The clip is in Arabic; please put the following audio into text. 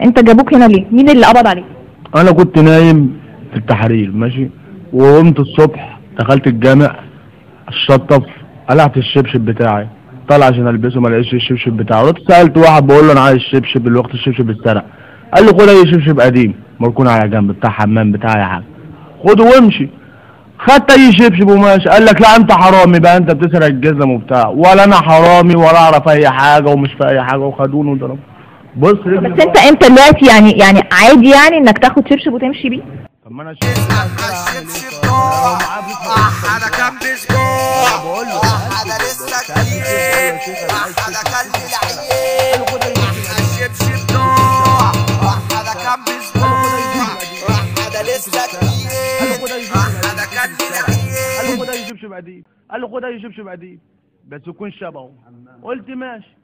انت جابوك هنا ليه؟ مين اللي قبض عليك؟ انا كنت نايم في التحرير ماشي، وقمت الصبح دخلت الجامع الشطف، قلعت الشبشب بتاعي طالع عشان البسه، ما لقيتش الشبشب بتاعه، رحت سالت واحد بقول له انا عايز الشبشب الوقت الشبشب اتسرق، قال لي خد اي شبشب قديم مركون على جنب بتاع حمام بتاعي يا حاج، خده وامشي. خدت اي شبشب وماشي، قال لك لا انت حرامي بقى، انت بتسرق الجزم وبتاع، ولا انا حرامي ولا اعرف اي حاجه ومش في اي حاجه، وخدوني وضربوا. بص رجلي بس انت دلوقتي يعني عادي يعني انك تاخد شبشب وتمشي بيه؟ طب ما انا الشبشب ضاع، انا كان باسبوع، انا لسه جديد، انا كلب العيد، الشبشب ضاع، انا كان باسبوع، انا لسه جديد، انا كلب العيد. قال له خد اي شبشب قديم، قال له خد اي شبشب قديم بس يكون شبهه، قلت ماشي.